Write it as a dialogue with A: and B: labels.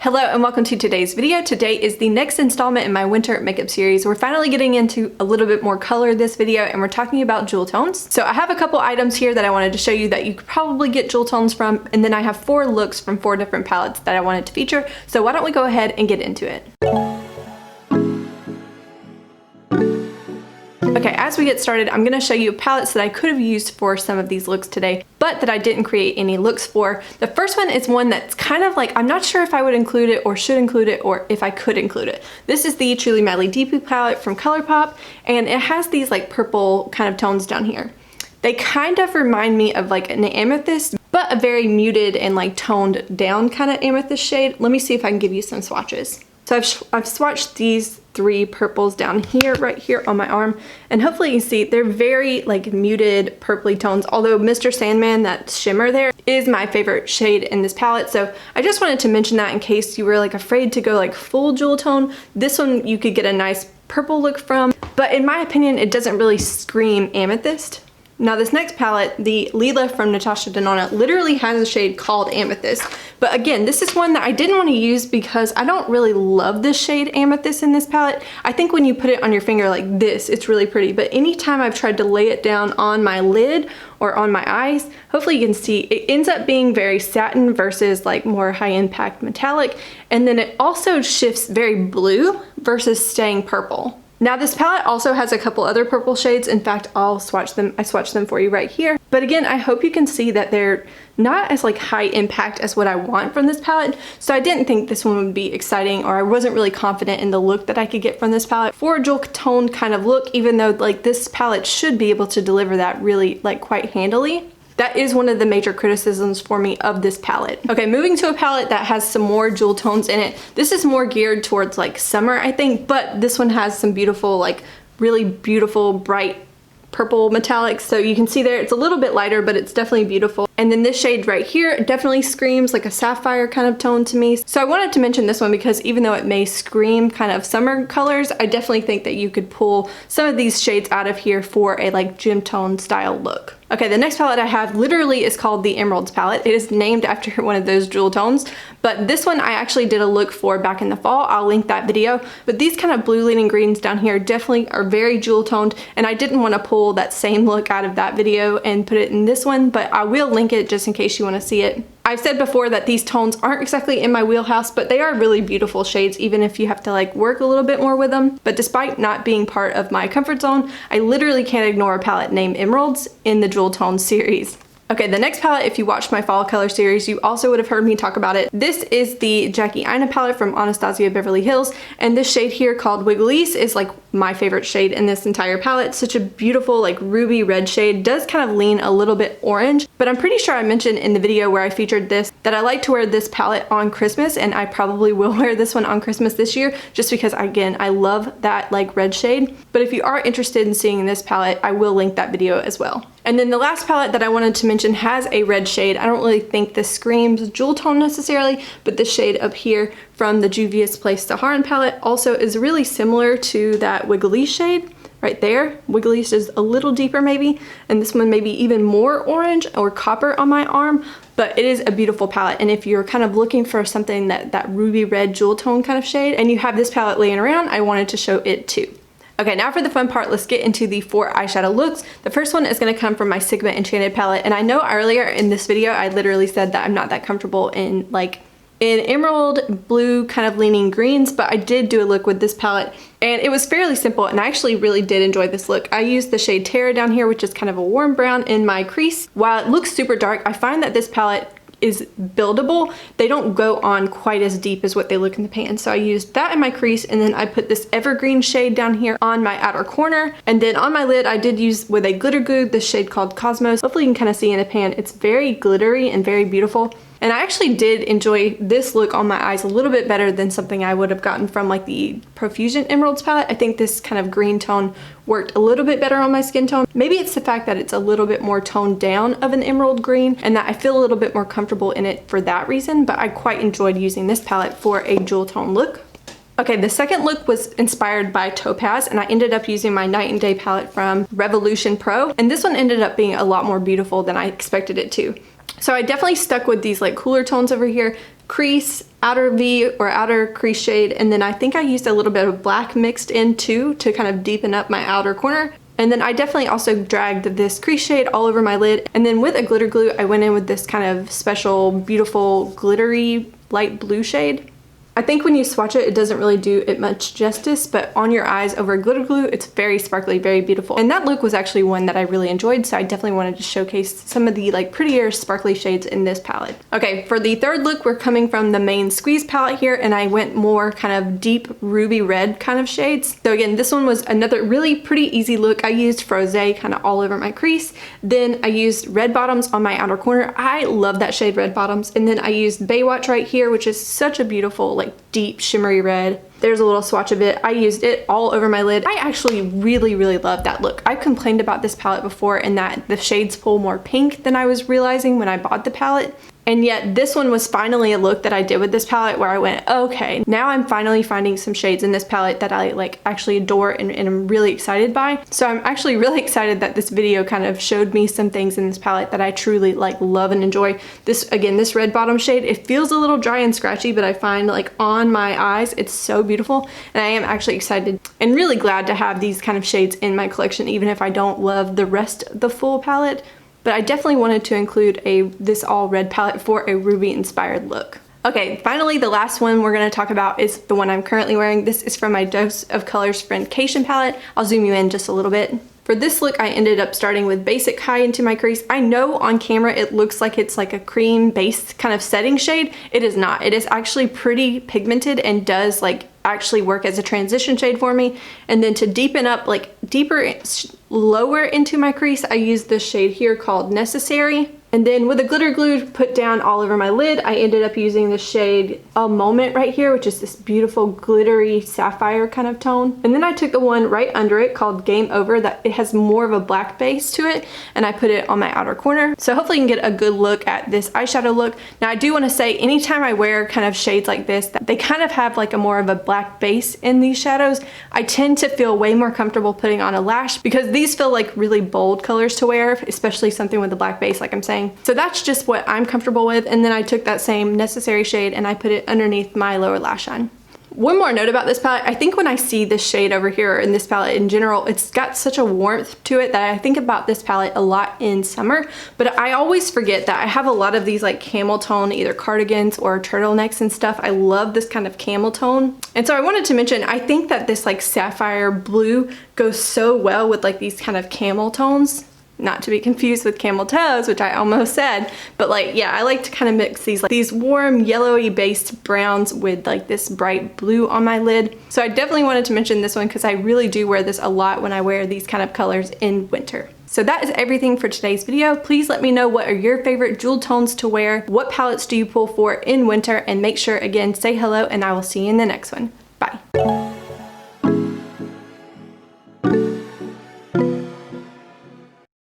A: Hello and welcome to today's video. Today is the next installment in my winter makeup series. We're finally getting into a little bit more color this video and we're talking about jewel tones. So I have a couple items here that I wanted to show you that you could probably get jewel tones from, and then I have 4 looks from 4 different palettes that I wanted to feature. So why don't we go ahead and get into it. Okay, as we get started, I'm going to show you palettes that I could have used for some of these looks today, but that I didn't create any looks for. The first one is one that's kind of like, I'm not sure if I would include it or should include it or if I could include it. This is the Truly Madly Deeply palette from Colourpop, and it has these like purple kind of tones down here. They kind of remind me of like an amethyst, but a very muted and like toned down kind of amethyst shade. Let me see if I can give you some swatches. So I've swatched these 3 purples down here, right here on my arm, and hopefully you see they're very like muted purpley tones, although Mr. Sandman, that shimmer there, is my favorite shade in this palette. So I just wanted to mention that in case you were like afraid to go like full jewel tone. This one you could get a nice purple look from, but in my opinion it doesn't really scream amethyst. Now this next palette, the Lila from Natasha Denona, literally has a shade called Amethyst. But again, this is one that I didn't want to use because I don't really love this shade Amethyst in this palette. I think when you put it on your finger like this, it's really pretty. But anytime I've tried to lay it down on my lid or on my eyes, hopefully you can see, it ends up being very satin versus like more high impact metallic. And then it also shifts very blue versus staying purple. Now this palette also has a couple other purple shades. In fact, I swatched them for you right here. But again, I hope you can see that they're not as like high impact as what I want from this palette. So I didn't think this one would be exciting, or I wasn't really confident in the look that I could get from this palette for a jewel tone kind of look, even though like this palette should be able to deliver that really like quite handily. That is one of the major criticisms for me of this palette. Okay, moving to a palette that has some more jewel tones in it. This is more geared towards like summer, I think, but this one has some beautiful, like really beautiful, bright purple metallics. So you can see there, it's a little bit lighter, but it's definitely beautiful. And then this shade right here definitely screams like a sapphire kind of tone to me. So I wanted to mention this one because even though it may scream kind of summer colors, I definitely think that you could pull some of these shades out of here for a like gem tone style look. Okay, the next palette I have literally is called the Emeralds palette. It is named after one of those jewel tones, but this one I actually did a look for back in the fall. I'll link that video. But these kind of blue leaning greens down here definitely are very jewel toned, and I didn't want to pull that same look out of that video and put it in this one, but I will link it just in case you want to see it. I've said before that these tones aren't exactly in my wheelhouse, but they are really beautiful shades even if you have to like work a little bit more with them. But despite not being part of my comfort zone, I literally can't ignore a palette named Emeralds in the jewel tone series. Okay, the next palette, if you watched my fall color series, you also would have heard me talk about it. This is the Jackie Aina palette from Anastasia Beverly Hills, and this shade here called Wigglies is like my favorite shade in this entire palette. Such a beautiful like ruby red shade. Does kind of lean a little bit orange, but I'm pretty sure I mentioned in the video where I featured this that I like to wear this palette on Christmas, and I probably will wear this one on Christmas this year just because again I love that like red shade. But if you are interested in seeing this palette, I will link that video as well. And then the last palette that I wanted to mention has a red shade. I don't really think this screams jewel tone necessarily, but this shade up here from the Juvia's Place Saharan palette also is really similar to that Wiggly shade right there. Wiggly's is a little deeper maybe, and this one maybe even more orange or copper on my arm, but it is a beautiful palette. And if you're kind of looking for something that ruby red jewel tone kind of shade and you have this palette laying around, I wanted to show it too. Okay, now for the fun part, let's get into the 4 eyeshadow looks. The first one is going to come from my Sigma Enchanted palette, and I know earlier in this video I literally said that I'm not that comfortable in emerald blue kind of leaning greens, but I did do a look with this palette and it was fairly simple, and I actually really did enjoy this look. I used the shade Terra down here, which is kind of a warm brown in my crease. While it looks super dark, I find that this palette is buildable. They don't go on quite as deep as what they look in the pan. So I used that in my crease, and then I put this evergreen shade down here on my outer corner. And then on my lid, I did use with a glitter glue this shade called Cosmos. Hopefully you can kind of see in the pan. It's very glittery and very beautiful. And I actually did enjoy this look on my eyes a little bit better than something I would have gotten from like the Profusion Emeralds palette. I think this kind of green tone worked a little bit better on my skin tone. Maybe it's the fact that it's a little bit more toned down of an emerald green and that I feel a little bit more comfortable in it for that reason, but I quite enjoyed using this palette for a jewel tone look. Okay, the second look was inspired by Topaz, and I ended up using my Night and Day palette from Revolution Pro, and this one ended up being a lot more beautiful than I expected it to. So I definitely stuck with these like cooler tones over here. crease, outer V or outer crease shade, and then I think I used a little bit of black mixed in too to kind of deepen up my outer corner. And then I definitely also dragged this crease shade all over my lid. And then with a glitter glue, I went in with this kind of special, beautiful, glittery light blue shade. I think when you swatch it, it doesn't really do it much justice, but on your eyes over glitter glue, it's very sparkly, very beautiful. And that look was actually one that I really enjoyed, so I definitely wanted to showcase some of the like prettier sparkly shades in this palette. Okay, for the third look, we're coming from the main Squeeze palette here, and I went more kind of deep ruby red kind of shades. So again, this one was another really pretty easy look. I used Frosé kind of all over my crease. Then I used red bottoms on my outer corner. I love that shade, red bottoms. And then I used Baywatch right here, which is such a beautiful, like deep shimmery red. There's a little swatch of it. I used it all over my lid. I actually really love that look. I've complained about this palette before and that the shades pull more pink than I was realizing when I bought the palette. And yet this one was finally a look that I did with this palette where I went, okay, now I'm finally finding some shades in this palette that I like actually adore and I'm really excited by. So I'm actually really excited that this video kind of showed me some things in this palette that I truly like love and enjoy. This, again, this red bottom shade, it feels a little dry and scratchy, but I find like on my eyes, it's so beautiful. And I am actually excited and really glad to have these kind of shades in my collection, even if I don't love the rest of the full palette. But I definitely wanted to include this all red palette for a ruby inspired look. Okay, finally the last one we're going to talk about is the one I'm currently wearing. This is from my Dose of Colors Friendcation palette. I'll zoom you in just a little bit. For this look, I ended up starting with Basic High into my crease. I know on camera it looks like it's like a cream based kind of setting shade. It is not. It is actually pretty pigmented and does like actually work as a transition shade for me. And then to deepen up, like deeper, lower into my crease, I used this shade here called Necessary. And then with a glitter glue put down all over my lid, I ended up using the shade A Moment right here, which is this beautiful glittery sapphire kind of tone. And then I took the one right under it called Game Over, that it has more of a black base to it, and I put it on my outer corner. So hopefully you can get a good look at this eyeshadow look. Now I do want to say, anytime I wear kind of shades like this, that they kind of have like a more of a black base in these shadows, I tend to feel way more comfortable putting on a lash because these feel like really bold colors to wear, especially something with a black base like I'm saying. So that's just what I'm comfortable with, and then I took that same Necessary shade and I put it underneath my lower lash line. One more note about this palette, I think when I see this shade over here in this palette in general, it's got such a warmth to it that I think about this palette a lot in summer, but I always forget that I have a lot of these like camel tone, either cardigans or turtlenecks and stuff. I love this kind of camel tone. And so I wanted to mention, I think that this like sapphire blue goes so well with like these kind of camel tones. Not to be confused with camel toes, which I almost said, but like, yeah, I like to kind of mix these like these warm yellowy based browns with like this bright blue on my lid. So I definitely wanted to mention this one because I really do wear this a lot when I wear these kind of colors in winter. So that is everything for today's video. Please let me know what are your favorite jewel tones to wear, what palettes do you pull for in winter, and make sure again, say hello, and I will see you in the next one. Bye.